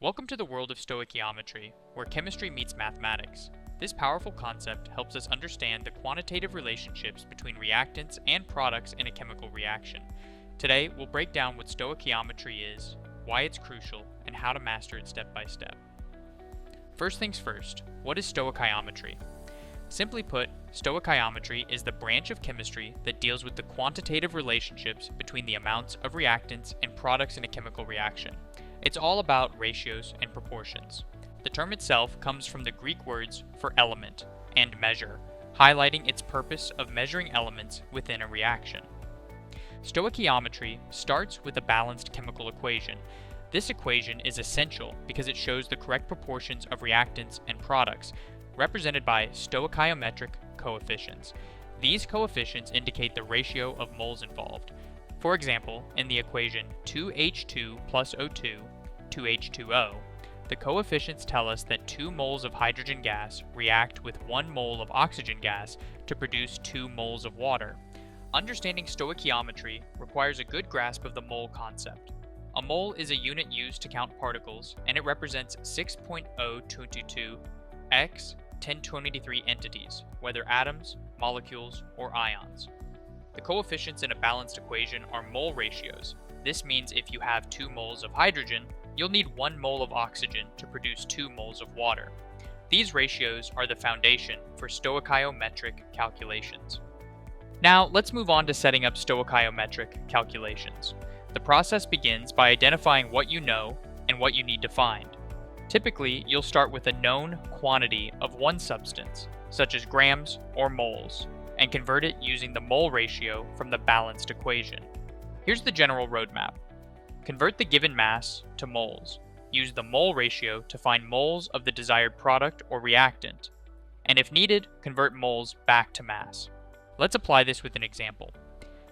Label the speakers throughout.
Speaker 1: Welcome to the world of stoichiometry, where chemistry meets mathematics. This powerful concept helps us understand the quantitative relationships between reactants and products in a chemical reaction. Today, we'll break down what stoichiometry is, why it's crucial, and how to master it step by step. First things first, what is stoichiometry? Simply put, stoichiometry is the branch of chemistry that deals with the quantitative relationships between the amounts of reactants and products in a chemical reaction. It's all about ratios and proportions. The term itself comes from the Greek words for element and measure, highlighting its purpose of measuring elements within a reaction. Stoichiometry starts with a balanced chemical equation. This equation is essential because it shows the correct proportions of reactants and products, represented by stoichiometric coefficients. These coefficients indicate the ratio of moles involved. For example, in the equation 2H2 plus O2, 2H2O, the coefficients tell us that 2 moles of hydrogen gas react with 1 mole of oxygen gas to produce 2 moles of water. Understanding stoichiometry requires a good grasp of the mole concept. A mole is a unit used to count particles, and it represents 6.0222 x 1023 entities, whether atoms, molecules, or ions. The coefficients in a balanced equation are mole ratios. This means if you have 2 moles of hydrogen, you'll need 1 mole of oxygen to produce 2 moles of water. These ratios are the foundation for stoichiometric calculations. Now, let's move on to setting up stoichiometric calculations. The process begins by identifying what you know and what you need to find. Typically, you'll start with a known quantity of one substance, such as grams or moles, and convert it using the mole ratio from the balanced equation. Here's the general roadmap. Convert the given mass to moles. Use the mole ratio to find moles of the desired product or reactant, and if needed, convert moles back to mass. Let's apply this with an example.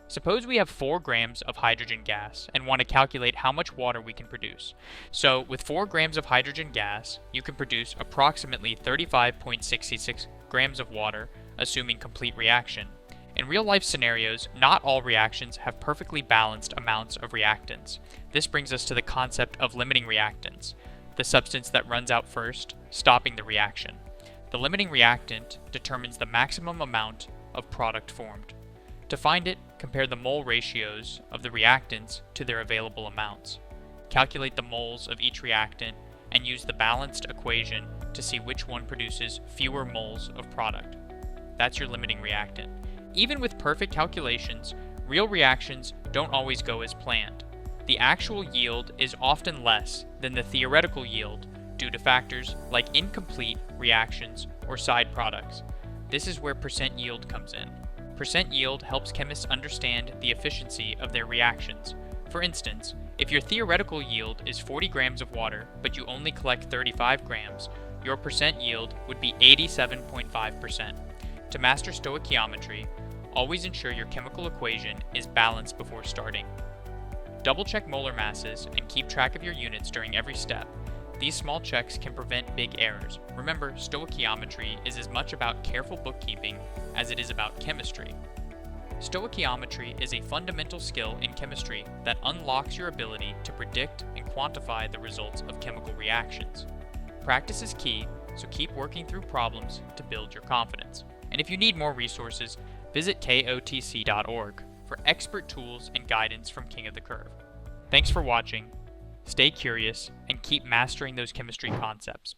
Speaker 1: Suppose we have 4 grams of hydrogen gas and want to calculate how much water we can produce. So, with 4 grams of hydrogen gas, you can produce approximately 35.66 grams of water, assuming complete reaction. In real-life scenarios, not all reactions have perfectly balanced amounts of reactants. This brings us to the concept of limiting reactants, the substance that runs out first, stopping the reaction. The limiting reactant determines the maximum amount of product formed. To find it, compare the mole ratios of the reactants to their available amounts. Calculate the moles of each reactant and use the balanced equation to see which one produces fewer moles of product. That's your limiting reactant. Even with perfect calculations, real reactions don't always go as planned. The actual yield is often less than the theoretical yield due to factors like incomplete reactions or side products. This is where percent yield comes in. Percent yield helps chemists understand the efficiency of their reactions. For instance, if your theoretical yield is 40 grams of water, but you only collect 35 grams, your percent yield would be 87.5%. To master stoichiometry, always ensure your chemical equation is balanced before starting. Double-check molar masses and keep track of your units during every step. These small checks can prevent big errors. Remember, stoichiometry is as much about careful bookkeeping as it is about chemistry. Stoichiometry is a fundamental skill in chemistry that unlocks your ability to predict and quantify the results of chemical reactions. Practice is key, so keep working through problems to build your confidence. And if you need more resources, visit kotc.org for expert tools and guidance from King of the Curve. Thanks for watching. Stay curious and keep mastering those chemistry concepts.